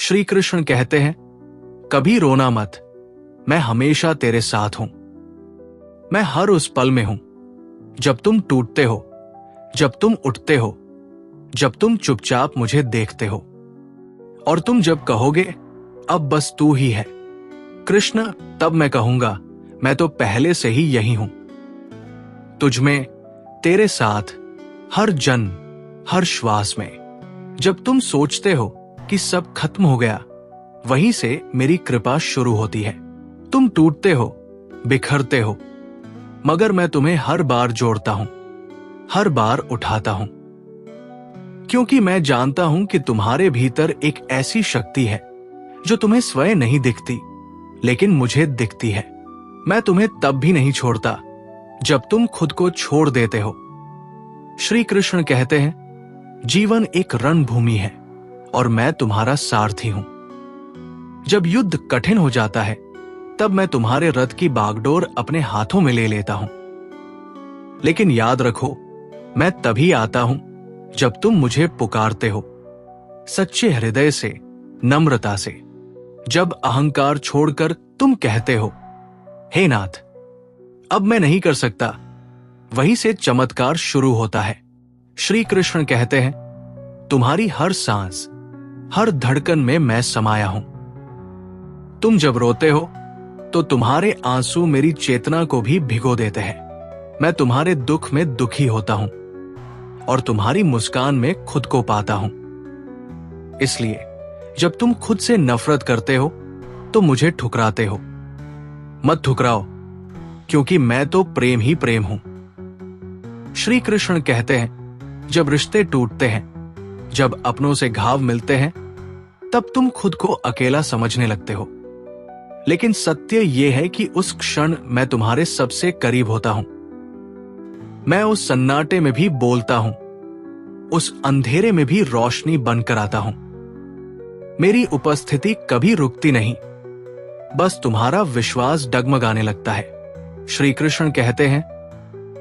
श्री कृष्ण कहते हैं, कभी रोना मत, मैं हमेशा तेरे साथ हूं। मैं हर उस पल में हूं जब तुम टूटते हो, जब तुम उठते हो, जब तुम चुपचाप मुझे देखते हो, और तुम जब कहोगे अब बस तू ही है कृष्ण, तब मैं कहूंगा मैं तो पहले से ही यही हूं। तुझमें, तेरे साथ, हर जन्म, हर श्वास में। जब तुम सोचते हो कि सब खत्म हो गया, वहीं से मेरी कृपा शुरू होती है। तुम टूटते हो, बिखरते हो, मगर मैं तुम्हें हर बार जोड़ता हूं, हर बार उठाता हूं, क्योंकि मैं जानता हूं कि तुम्हारे भीतर एक ऐसी शक्ति है जो तुम्हें स्वयं नहीं दिखती, लेकिन मुझे दिखती है। मैं तुम्हें तब भी नहीं छोड़ता जब तुम खुद को छोड़ देते हो। श्री कृष्ण कहते हैं, जीवन एक रणभूमि है और मैं तुम्हारा सारथी हूं। जब युद्ध कठिन हो जाता है, तब मैं तुम्हारे रथ की बागडोर अपने हाथों में ले लेता हूं। लेकिन याद रखो, मैं तभी आता हूं जब तुम मुझे पुकारते हो, सच्चे हृदय से, नम्रता से। जब अहंकार छोड़कर तुम कहते हो, हे नाथ, अब मैं नहीं कर सकता, वहीं से चमत्कार शुरू होता है। श्री कृष्ण कहते हैं, तुम्हारी हर सांस, हर धड़कन में मैं समाया हूं। तुम जब रोते हो तो तुम्हारे आंसू मेरी चेतना को भी भिगो देते हैं। मैं तुम्हारे दुख में दुखी होता हूं और तुम्हारी मुस्कान में खुद को पाता हूं। इसलिए जब तुम खुद से नफरत करते हो तो मुझे ठुकराते हो। मत ठुकराओ, क्योंकि मैं तो प्रेम ही प्रेम हूं। श्री कृष्ण कहते हैं, जब रिश्ते टूटते हैं, जब अपनों से घाव मिलते हैं, तब तुम खुद को अकेला समझने लगते हो। लेकिन सत्य यह है कि उस क्षण मैं तुम्हारे सबसे करीब होता हूं। मैं उस सन्नाटे में भी बोलता हूं, उस अंधेरे में भी रोशनी बनकर आता हूं। मेरी उपस्थिति कभी रुकती नहीं, बस तुम्हारा विश्वास डगमगाने लगता है। श्री कृष्ण कहते हैं,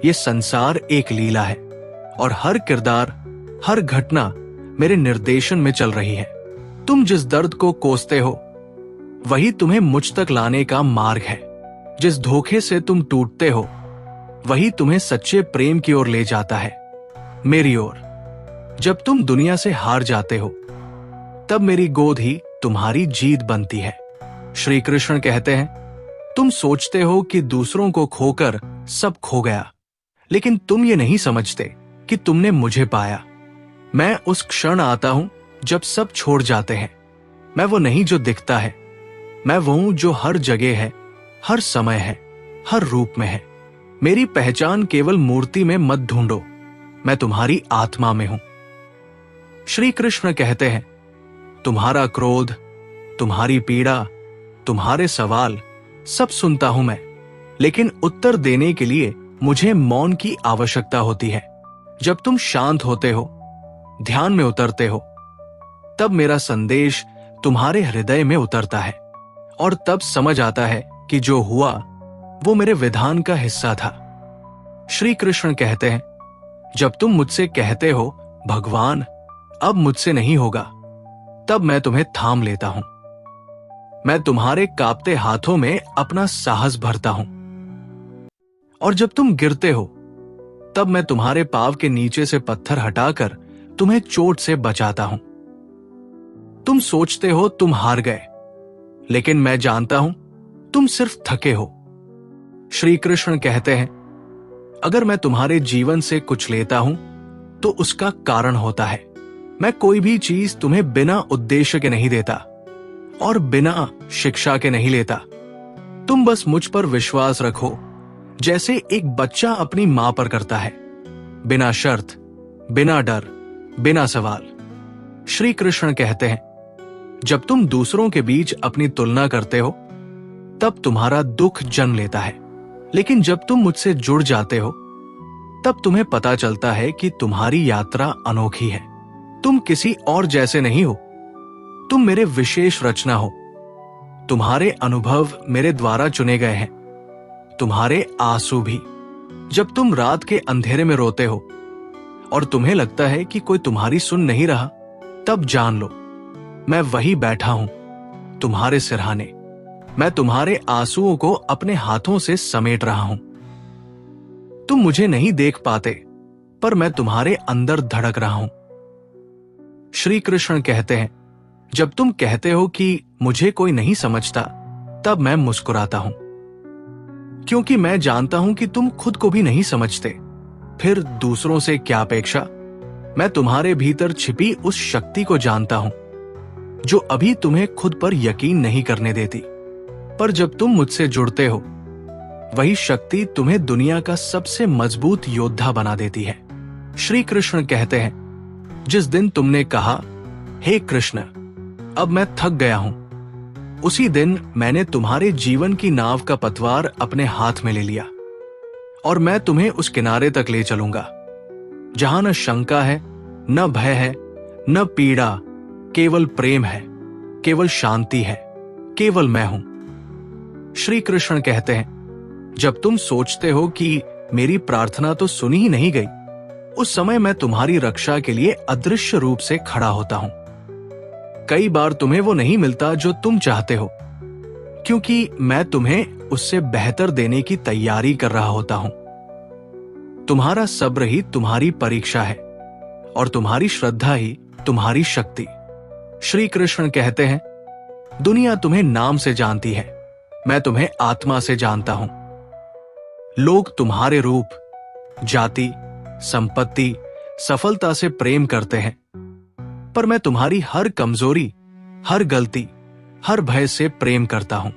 यह संसार एक लीला है और हर किरदार, हर घटना मेरे निर्देशन में चल रही है। तुम जिस दर्द को कोसते हो, वही तुम्हें मुझ तक लाने का मार्ग है। जिस धोखे से तुम टूटते हो, वही तुम्हें सच्चे प्रेम की ओर ले जाता है, मेरी ओर। जब तुम दुनिया से हार जाते हो, तब मेरी गोद ही तुम्हारी जीत बनती है। श्री कृष्ण कहते हैं, तुम सोचते हो कि दूसरों को खोकर सब खो गया, लेकिन तुम ये नहीं समझते कि तुमने मुझे पाया। मैं उस क्षण आता हूं जब सब छोड़ जाते हैं। मैं वो नहीं जो दिखता है, मैं वो हूं जो हर जगह है, हर समय है, हर रूप में है। मेरी पहचान केवल मूर्ति में मत ढूंढो, मैं तुम्हारी आत्मा में हूं। श्री कृष्ण कहते हैं, तुम्हारा क्रोध, तुम्हारी पीड़ा, तुम्हारे सवाल सब सुनता हूं मैं, लेकिन उत्तर देने के लिए मुझे मौन की आवश्यकता होती है। जब तुम शांत होते हो, ध्यान में उतरते हो, तब मेरा संदेश तुम्हारे हृदय में उतरता है और तब समझ आता है कि जो हुआ वो मेरे विधान का हिस्सा था। श्री कृष्ण कहते हैं, जब तुम मुझसे कहते हो, भगवान अब मुझसे नहीं होगा, तब मैं तुम्हें थाम लेता हूं। मैं तुम्हारे कांपते हाथों में अपना साहस भरता हूं, और जब तुम गिरते हो, तब मैं तुम्हारे पांव के नीचे से पत्थर हटाकर तुम्हें चोट से बचाता हूं। तुम सोचते हो तुम हार गए, लेकिन मैं जानता हूं तुम सिर्फ थके हो। श्री कृष्ण कहते हैं, अगर मैं तुम्हारे जीवन से कुछ लेता हूं तो उसका कारण होता है। मैं कोई भी चीज तुम्हें बिना उद्देश्य के नहीं देता और बिना शिक्षा के नहीं लेता। तुम बस मुझ पर विश्वास रखो, जैसे एक बच्चा अपनी मां पर करता है, बिना शर्त, बिना डर, बिना सवाल। श्री कृष्ण कहते हैं, जब तुम दूसरों के बीच अपनी तुलना करते हो, तब तुम्हारा दुख जन्म लेता है, लेकिन जब तुम मुझसे जुड़ जाते हो, तब तुम्हें पता चलता है कि तुम्हारी यात्रा अनोखी है। तुम किसी और जैसे नहीं हो, तुम मेरे विशेष रचना हो। तुम्हारे अनुभव मेरे द्वारा चुने गए हैं, तुम्हारे आंसू भी। जब तुम रात के अंधेरे में रोते हो और तुम्हें लगता है कि कोई तुम्हारी सुन नहीं रहा, तब जान लो मैं वही बैठा हूं तुम्हारे सिरहाने। मैं तुम्हारे आंसुओं को अपने हाथों से समेट रहा हूं। तुम मुझे नहीं देख पाते, पर मैं तुम्हारे अंदर धड़क रहा हूं। श्री कृष्ण कहते हैं, जब तुम कहते हो कि मुझे कोई नहीं समझता, तब मैं मुस्कुराता हूं, क्योंकि मैं जानता हूं कि तुम खुद को भी नहीं समझते। फिर दूसरों से क्या अपेक्षा? मैं तुम्हारे भीतर छिपी उस शक्ति को जानता हूं जो अभी तुम्हें खुद पर यकीन नहीं करने देती, पर जब तुम मुझसे जुड़ते हो, वही शक्ति तुम्हें दुनिया का सबसे मजबूत योद्धा बना देती है। श्री कृष्ण कहते हैं, जिस दिन तुमने कहा, हे कृष्ण, अब मैं थक गया हूं, उसी दिन मैंने तुम्हारे जीवन की नाव का पतवार अपने हाथ में ले लिया और मैं तुम्हें उस किनारे तक ले चलूंगा जहां न शंका है, न भय है, न पीड़ा, केवल प्रेम है, केवल शांति है, केवल मैं हूं। श्री कृष्ण कहते हैं, जब तुम सोचते हो कि मेरी प्रार्थना तो सुनी ही नहीं गई, उस समय मैं तुम्हारी रक्षा के लिए अदृश्य रूप से खड़ा होता हूं। कई बार तुम्हें वो नहीं मिलता जो तुम चाहते हो, क्योंकि मैं तुम्हें उससे बेहतर देने की तैयारी कर रहा होता हूं। तुम्हारा सब्र ही तुम्हारी परीक्षा है और तुम्हारी श्रद्धा ही तुम्हारी शक्ति। श्री कृष्ण कहते हैं, दुनिया तुम्हें नाम से जानती है, मैं तुम्हें आत्मा से जानता हूं। लोग तुम्हारे रूप, जाति, संपत्ति, सफलता से प्रेम करते हैं, पर मैं तुम्हारी हर कमजोरी, हर गलती, हर भय से प्रेम करता हूं,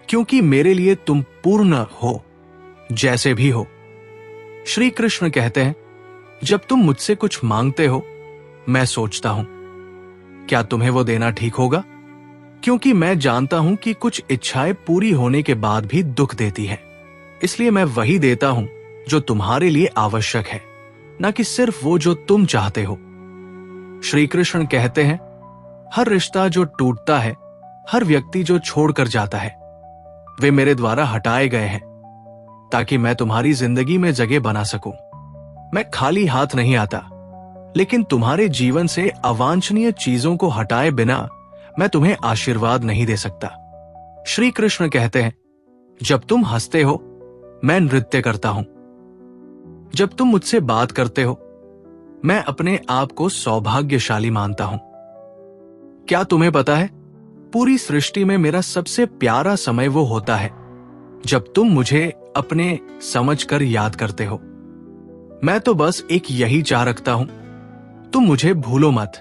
क्योंकि मेरे लिए तुम पूर्ण हो, जैसे भी हो। श्री कृष्ण कहते हैं, जब तुम मुझसे कुछ मांगते हो, मैं सोचता हूं, क्या तुम्हें वो देना ठीक होगा? क्योंकि मैं जानता हूं कि कुछ इच्छाएं पूरी होने के बाद भी दुख देती है, इसलिए मैं वही देता हूं जो तुम्हारे लिए आवश्यक है, न कि सिर्फ वो जो तुम चाहते हो। श्री कृष्ण कहते हैं, हर रिश्ता जो टूटता है, हर व्यक्ति जो छोड़कर जाता है, वे मेरे द्वारा हटाए गए हैं ताकि मैं तुम्हारी जिंदगी में जगह बना सकूं। मैं खाली हाथ नहीं आता, लेकिन तुम्हारे जीवन से अवांछनीय चीजों को हटाए बिना मैं तुम्हें आशीर्वाद नहीं दे सकता। श्री कृष्ण कहते हैं, जब तुम हंसते हो, मैं नृत्य करता हूं। जब तुम मुझसे बात करते हो, मैं अपने आप को सौभाग्यशाली मानता हूं। क्या तुम्हें पता है, पूरी सृष्टि में मेरा सबसे प्यारा समय वो होता है जब तुम मुझे अपने समझकर याद करते हो। मैं तो बस एक यही चाह रखता हूं, तुम मुझे भूलो मत।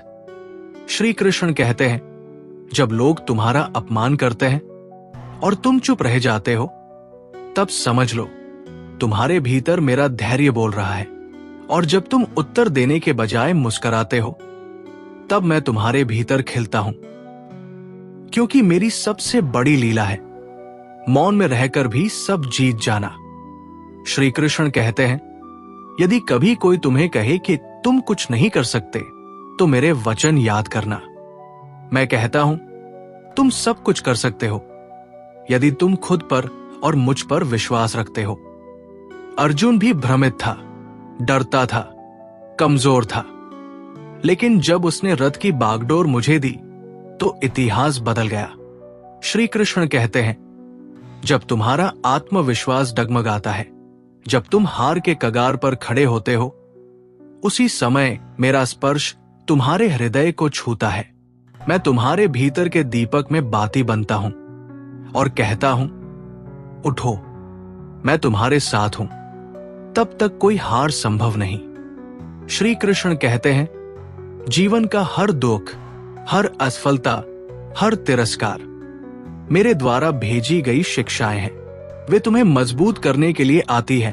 श्री कृष्ण कहते हैं, जब लोग तुम्हारा अपमान करते हैं और तुम चुप रह जाते हो, तब समझ लो तुम्हारे भीतर मेरा धैर्य बोल रहा है, और जब तुम उत्तर देने के बजाय मुस्कुराते हो, तब मैं तुम्हारे भीतर खिलता हूं, क्योंकि मेरी सबसे बड़ी लीला है मौन में रहकर भी सब जीत जाना। श्री कृष्ण कहते हैं, यदि कभी कोई तुम्हें कहे कि तुम कुछ नहीं कर सकते, तो मेरे वचन याद करना। मैं कहता हूं, तुम सब कुछ कर सकते हो यदि तुम खुद पर और मुझ पर विश्वास रखते हो। अर्जुन भी भ्रमित था, डरता था, कमजोर था, लेकिन जब उसने रथ की बागडोर मुझे दी, तो इतिहास बदल गया। श्री कृष्ण कहते हैं, जब तुम्हारा आत्मविश्वास डगमगाता है, जब तुम हार के कगार पर खड़े होते हो, उसी समय मेरा स्पर्श तुम्हारे हृदय को छूता है। मैं तुम्हारे भीतर के दीपक में बाती बनता हूं और कहता हूं, उठो, मैं तुम्हारे साथ हूं। तब तक कोई हार संभव नहीं। श्री कृष्ण कहते हैं, जीवन का हर दुख, हर असफलता, हर तिरस्कार मेरे द्वारा भेजी गई शिक्षाएं हैं। वे तुम्हें मजबूत करने के लिए आती है,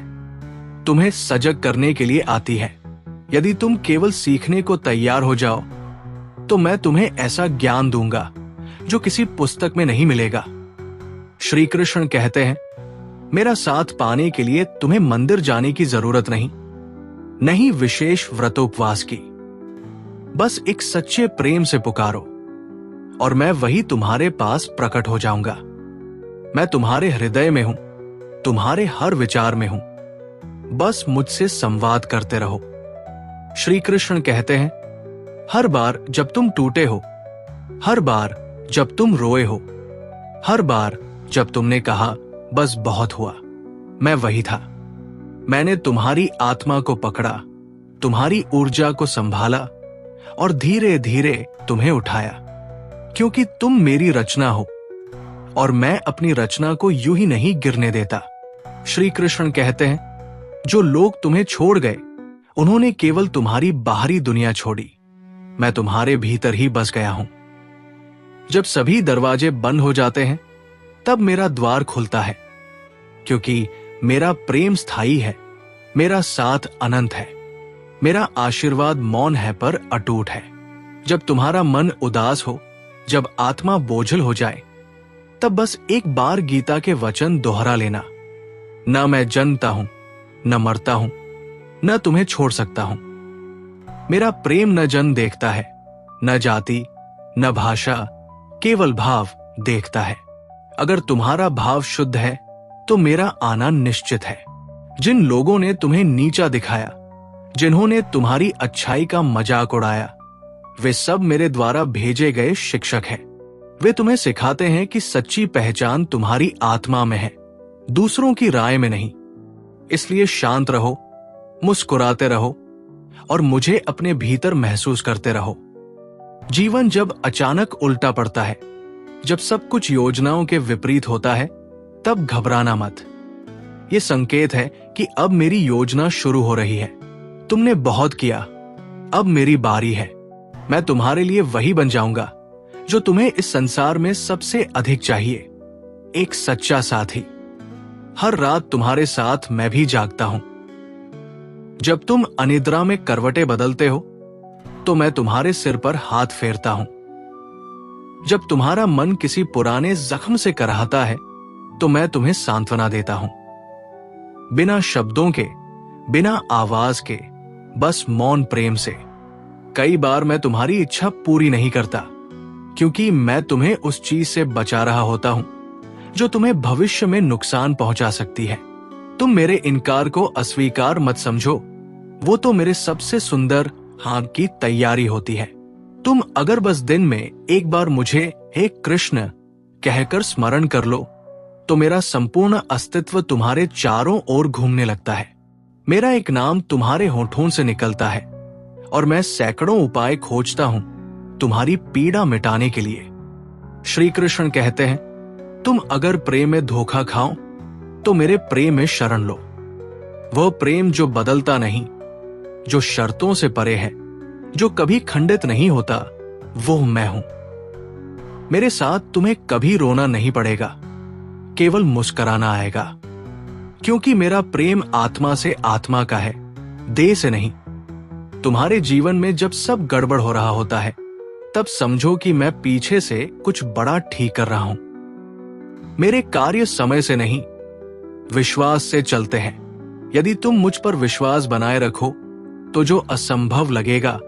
तुम्हें सजग करने के लिए आती है। यदि तुम केवल सीखने को तैयार हो जाओ, तो मैं तुम्हें ऐसा ज्ञान दूंगा जो किसी पुस्तक में नहीं मिलेगा। श्री कृष्ण कहते हैं, मेरा साथ पाने के लिए तुम्हें मंदिर जाने की जरूरत नहीं विशेष व्रतोपवास की। बस एक सच्चे प्रेम से पुकारो और मैं वही तुम्हारे पास प्रकट हो जाऊंगा। मैं तुम्हारे हृदय में हूं, तुम्हारे हर विचार में हूं। बस मुझसे संवाद करते रहो। श्री कृष्ण कहते हैं, हर बार जब तुम टूटे हो, हर बार जब तुम रोए हो, हर बार जब तुमने कहा बस बहुत हुआ, मैं वही था। मैंने तुम्हारी आत्मा को पकड़ा, तुम्हारी ऊर्जा को संभाला और धीरे धीरे तुम्हें उठाया, क्योंकि तुम मेरी रचना हो और मैं अपनी रचना को यूं ही नहीं गिरने देता। श्री कृष्ण कहते हैं, जो लोग तुम्हें छोड़ गए उन्होंने केवल तुम्हारी बाहरी दुनिया छोड़ी, मैं तुम्हारे भीतर ही बस गया हूं। जब सभी दरवाजे बंद हो जाते हैं तब मेरा द्वार खुलता है, क्योंकि मेरा प्रेम स्थायी है, मेरा साथ अनंत है, मेरा आशीर्वाद मौन है पर अटूट है। जब तुम्हारा मन उदास हो, जब आत्मा बोझल हो जाए, तब बस एक बार गीता के वचन दोहरा लेना, न मैं जन्मता हूं, न मरता हूं, न तुम्हें छोड़ सकता हूं। मेरा प्रेम न जन्म देखता है, न जाति, न भाषा, केवल भाव देखता है। अगर तुम्हारा भाव शुद्ध है तो मेरा आना निश्चित है। जिन लोगों ने तुम्हें नीचा दिखाया, जिन्होंने तुम्हारी अच्छाई का मजाक उड़ाया, वे सब मेरे द्वारा भेजे गए शिक्षक हैं। वे तुम्हें सिखाते हैं कि सच्ची पहचान तुम्हारी आत्मा में है, दूसरों की राय में नहीं। इसलिए शांत रहो, मुस्कुराते रहो और मुझे अपने भीतर महसूस करते रहो। जीवन जब अचानक उल्टा पड़ता है, जब सब कुछ योजनाओं के विपरीत होता है, तब घबराना मत। यह संकेत है कि अब मेरी योजना शुरू हो रही है। तुमने बहुत किया, अब मेरी बारी है। मैं तुम्हारे लिए वही बन जाऊंगा जो तुम्हें इस संसार में सबसे अधिक चाहिए, एक सच्चा साथी। हर रात तुम्हारे साथ मैं भी जागता हूं। जब तुम अनिद्रा में करवटें बदलते हो तो मैं तुम्हारे सिर पर हाथ फेरता हूं। जब तुम्हारा मन किसी पुराने जख्म से कराहता है तो मैं तुम्हें सांत्वना देता हूं। बिना शब्दों के, बिना आवाज के, बस मौन प्रेम से। कई बार मैं तुम्हारी इच्छा पूरी नहीं करता, क्योंकि मैं तुम्हें उस चीज से बचा रहा होता हूं जो तुम्हें भविष्य में नुकसान पहुंचा सकती है। तुम मेरे इनकार को अस्वीकार मत समझो, वो तो मेरे सबसे सुंदर हाँ की तैयारी होती है। तुम अगर बस दिन में एक बार मुझे हे कृष्ण कहकर स्मरण कर लो तो मेरा संपूर्ण अस्तित्व तुम्हारे चारों ओर घूमने लगता है। मेरा एक नाम तुम्हारे होठों से निकलता है और मैं सैकड़ों उपाय खोजता हूं तुम्हारी पीड़ा मिटाने के लिए। श्री कृष्ण कहते हैं, तुम अगर प्रेम में धोखा खाओ तो मेरे प्रेम में शरण लो। वह प्रेम जो बदलता नहीं, जो शर्तों से परे है, जो कभी खंडित नहीं होता, वो मैं हूं। मेरे साथ तुम्हें कभी रोना नहीं पड़ेगा, केवल मुस्कुराना आएगा, क्योंकि मेरा प्रेम आत्मा से आत्मा का है, देह से नहीं। तुम्हारे जीवन में जब सब गड़बड़ हो रहा होता है तब समझो कि मैं पीछे से कुछ बड़ा ठीक कर रहा हूं। मेरे कार्य समय से नहीं, विश्वास से चलते हैं। यदि तुम मुझ पर विश्वास बनाए रखो तो जो असंभव लगेगा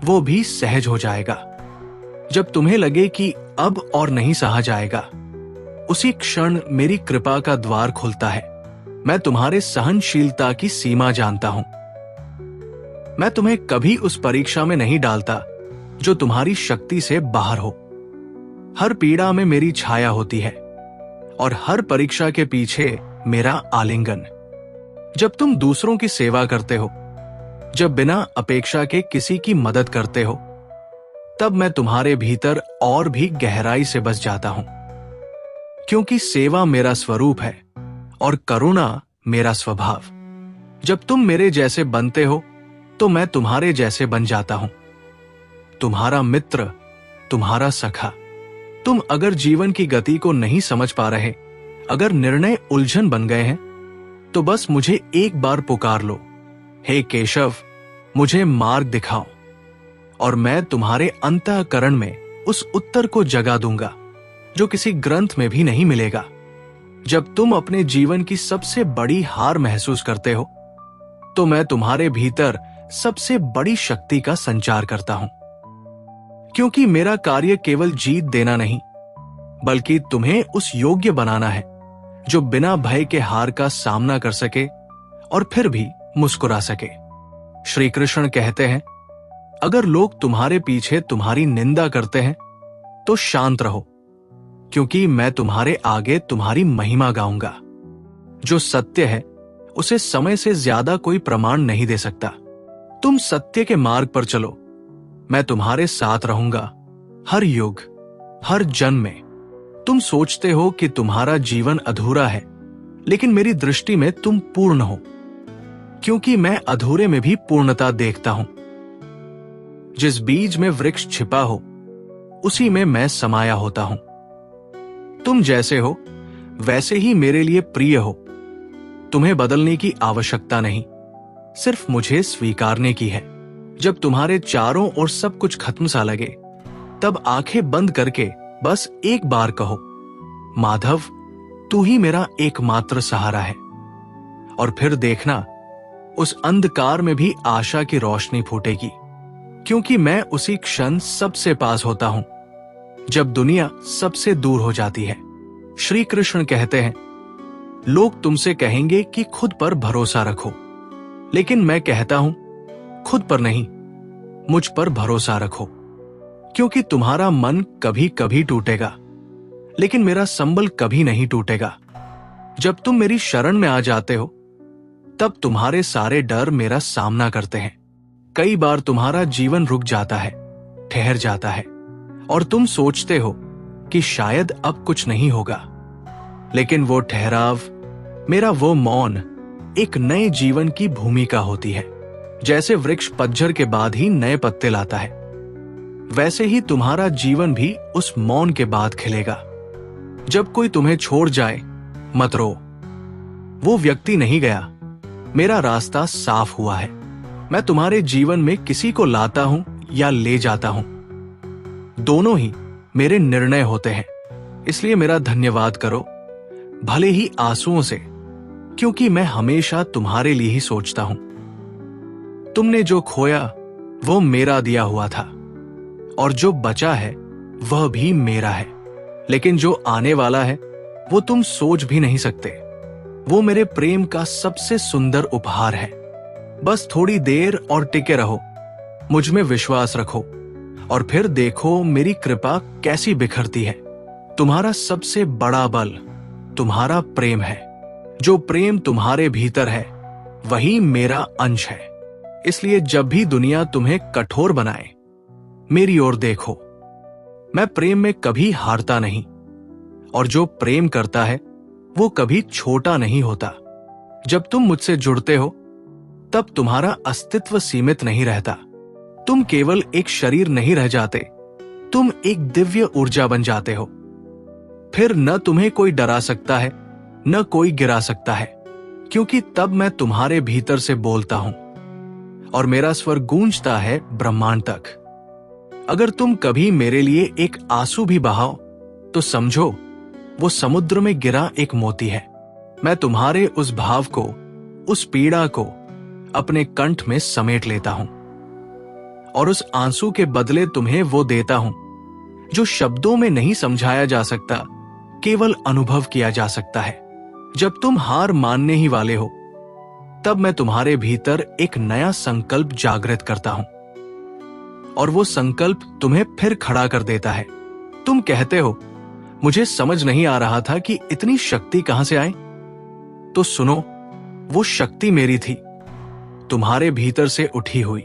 वो भी सहज हो जाएगा। जब तुम्हें लगे कि अब और नहीं सहा जाएगा, उसी क्षण मेरी कृपा का द्वार खुलता है। मैं तुम्हारे सहनशीलता की सीमा जानता हूं। मैं तुम्हें कभी उस परीक्षा में नहीं डालता जो तुम्हारी शक्ति से बाहर हो। हर पीड़ा में मेरी छाया होती है और हर परीक्षा के पीछे मेरा आलिंगन। जब तुम दूसरों की सेवा करते हो, जब बिना अपेक्षा के किसी की मदद करते हो, तब मैं तुम्हारे भीतर और भी गहराई से बस जाता हूं, क्योंकि सेवा मेरा स्वरूप है और करुणा मेरा स्वभाव। जब तुम मेरे जैसे बनते हो तो मैं तुम्हारे जैसे बन जाता हूं, तुम्हारा मित्र, तुम्हारा सखा। तुम अगर जीवन की गति को नहीं समझ पा रहे, अगर निर्णय उलझन बन गए हैं, तो बस मुझे एक बार पुकार लो, हे केशव, मुझे मार्ग दिखाओ, और मैं तुम्हारे अंतःकरण में उस उत्तर को जगा दूंगा जो किसी ग्रंथ में भी नहीं मिलेगा। जब तुम अपने जीवन की सबसे बड़ी हार महसूस करते हो तो मैं तुम्हारे भीतर सबसे बड़ी शक्ति का संचार करता हूं, क्योंकि मेरा कार्य केवल जीत देना नहीं, बल्कि तुम्हें उस योग्य बनाना है जो बिना भय के हार का सामना कर सके और फिर भी मुस्कुरा सके। श्री कृष्ण कहते हैं, अगर लोग तुम्हारे पीछे तुम्हारी निंदा करते हैं तो शांत रहो, क्योंकि मैं तुम्हारे आगे तुम्हारी महिमा गाऊंगा। जो सत्य है उसे समय से ज्यादा कोई प्रमाण नहीं दे सकता। तुम सत्य के मार्ग पर चलो, मैं तुम्हारे साथ रहूंगा हर युग, हर जन्म में। तुम सोचते हो कि तुम्हारा जीवन अधूरा है, लेकिन मेरी दृष्टि में तुम पूर्ण हो, क्योंकि मैं अधूरे में भी पूर्णता देखता हूं। जिस बीज में वृक्ष छिपा हो, उसी में मैं समाया होता हूं। तुम जैसे हो वैसे ही मेरे लिए प्रिय हो। तुम्हें बदलने की आवश्यकता नहीं, सिर्फ मुझे स्वीकारने की है। जब तुम्हारे चारों ओर सब कुछ खत्म सा लगे, तब आंखें बंद करके बस एक बार कहो, माधव, तू ही मेरा एकमात्र सहारा है। और फिर देखना, उस अंधकार में भी आशा की रोशनी फूटेगी, क्योंकि मैं उसी क्षण सबसे पास होता हूं जब दुनिया सबसे दूर हो जाती है। श्री कृष्ण कहते हैं, लोग तुमसे कहेंगे कि खुद पर भरोसा रखो, लेकिन मैं कहता हूं, खुद पर नहीं, मुझ पर भरोसा रखो, क्योंकि तुम्हारा मन कभी कभी टूटेगा, लेकिन मेरा संबल कभी नहीं टूटेगा। जब तुम मेरी शरण में आ जाते हो, तब तुम्हारे सारे डर मेरा सामना करते हैं। कई बार तुम्हारा जीवन रुक जाता है, ठहर जाता है, और तुम सोचते हो कि शायद अब कुछ नहीं होगा। लेकिन वो ठहराव, मेरा वो मौन, एक नए जीवन की भूमिका होती है। जैसे वृक्ष पतझड़ के बाद ही नए पत्ते लाता है, वैसे ही तुम्हारा जीवन भी उस मौन के बाद खिलेगा। जब कोई तुम्हें छोड़ जाए, मत रो। वो व्यक्ति नहीं गया, मेरा रास्ता साफ हुआ है। मैं तुम्हारे जीवन में किसी को लाता हूं या ले जाता हूं, दोनों ही मेरे निर्णय होते हैं। इसलिए मेरा धन्यवाद करो, भले ही आंसुओं से, क्योंकि मैं हमेशा तुम्हारे लिए ही सोचता हूं। तुमने जो खोया वो मेरा दिया हुआ था, और जो बचा है वह भी मेरा है। लेकिन जो आने वाला है वो तुम सोच भी नहीं सकते। वो मेरे प्रेम का सबसे सुंदर उपहार है। बस थोड़ी देर और टिके रहो, मुझ में विश्वास रखो, और फिर देखो मेरी कृपा कैसी बिखरती है। तुम्हारा सबसे बड़ा बल तुम्हारा प्रेम है। जो प्रेम तुम्हारे भीतर है वही मेरा अंश है। इसलिए जब भी दुनिया तुम्हें कठोर बनाए, मेरी ओर देखो। मैं प्रेम में कभी हारता नहीं, और जो प्रेम करता है वो कभी छोटा नहीं होता। जब तुम मुझसे जुड़ते हो, तब तुम्हारा अस्तित्व सीमित नहीं रहता। तुम केवल एक शरीर नहीं रह जाते, तुम एक दिव्य ऊर्जा बन जाते हो। फिर न तुम्हें कोई डरा सकता है, न कोई गिरा सकता है, क्योंकि तब मैं तुम्हारे भीतर से बोलता हूं, और मेरा स्वर गूंजता है ब्रह्मांड तक। अगर तुम कभी मेरे लिए एक आंसू भी बहाओ, तो समझो वो समुद्र में गिरा एक मोती है। मैं तुम्हारे उस भाव को, उस पीड़ा को अपने कंठ में समेट लेता हूं, और उस आंसू के बदले तुम्हें वो देता हूं जो शब्दों में नहीं समझाया जा सकता, केवल अनुभव किया जा सकता है। जब तुम हार मानने ही वाले हो, तब मैं तुम्हारे भीतर एक नया संकल्प जागृत करता हूं, और वो संकल्प तुम्हें फिर खड़ा कर देता है। तुम कहते हो, मुझे समझ नहीं आ रहा था कि इतनी शक्ति कहां से आए। तो सुनो, वो शक्ति मेरी थी, तुम्हारे भीतर से उठी हुई।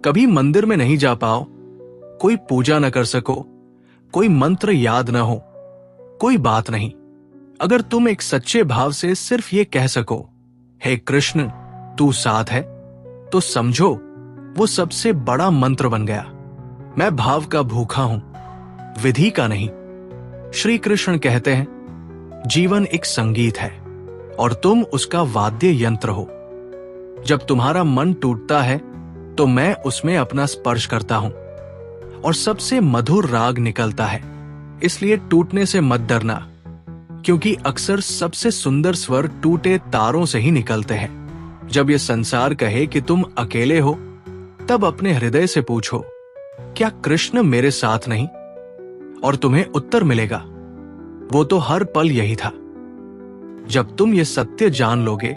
कभी मंदिर में नहीं जा पाओ, कोई पूजा न कर सको, कोई मंत्र याद न हो, कोई बात नहीं। अगर तुम एक सच्चे भाव से सिर्फ ये कह सको, हे कृष्ण तू साथ है, तो समझो वो सबसे बड़ा मंत्र बन गया। मैं भाव का भूखा हूं, विधि का नहीं। श्री कृष्ण कहते हैं, जीवन एक संगीत है और तुम उसका वाद्य यंत्र हो। जब तुम्हारा मन टूटता है तो मैं उसमें अपना स्पर्श करता हूं और सबसे मधुर राग निकलता है। इसलिए टूटने से मत डरना, क्योंकि अक्सर सबसे सुंदर स्वर टूटे तारों से ही निकलते हैं। जब ये संसार कहे कि तुम अकेले हो, तब अपने हृदय से पूछो, क्या कृष्ण मेरे साथ नहीं? और तुम्हें उत्तर मिलेगा, वो तो हर पल यही था। जब तुम ये सत्य जान लोगे,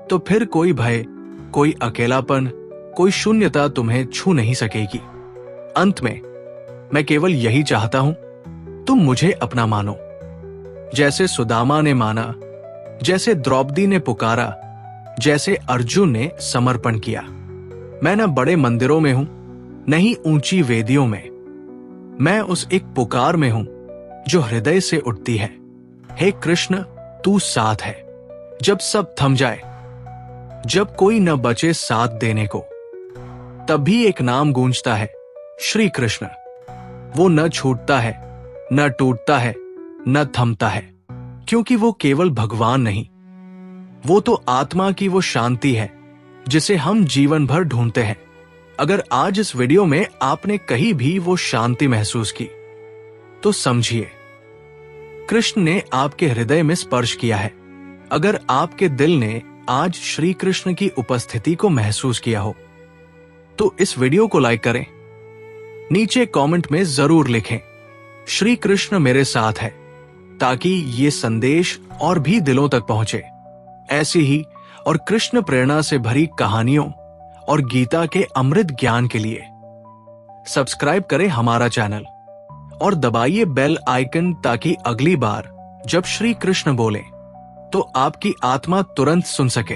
तो फिर कोई भय, कोई अकेलापन, कोई शून्यता तुम्हें छू नहीं सकेगी। अंत में मैं केवल यही चाहता हूं तुम मुझे अपना मानो, जैसे सुदामा ने माना, जैसे द्रौपदी ने पुकारा, जैसे अर्जुन ने समर्पण किया। मैं न बड़े मंदिरों में हूं, नहीं ऊंची वेदियों में, मैं उस एक पुकार में हूं जो हृदय से उठती है। हे कृष्ण, तू साथ है जब सब थम जाए, जब कोई न बचे साथ देने को, तब भी एक नाम गूंजता है, श्री कृष्ण। वो न छूटता है, न टूटता है, न थमता है, क्योंकि वो केवल भगवान नहीं, वो तो आत्मा की वो शांति है जिसे हम जीवन भर ढूंढते हैं। अगर आज इस वीडियो में आपने कहीं भी वो शांति महसूस की, तो समझिए कृष्ण ने आपके हृदय में स्पर्श किया है। अगर आपके दिल ने आज श्री कृष्ण की उपस्थिति को महसूस किया हो, तो इस वीडियो को लाइक करें, नीचे कमेंट में जरूर लिखें, श्री कृष्ण मेरे साथ है, ताकि ये संदेश और भी दिलों तक पहुंचे। ऐसी ही और कृष्ण प्रेरणा से भरी कहानियों और गीता के अमृत ज्ञान के लिए सब्सक्राइब करें हमारा चैनल और दबाइए बेल आइकन, ताकि अगली बार जब श्री कृष्ण बोले तो आपकी आत्मा तुरंत सुन सके।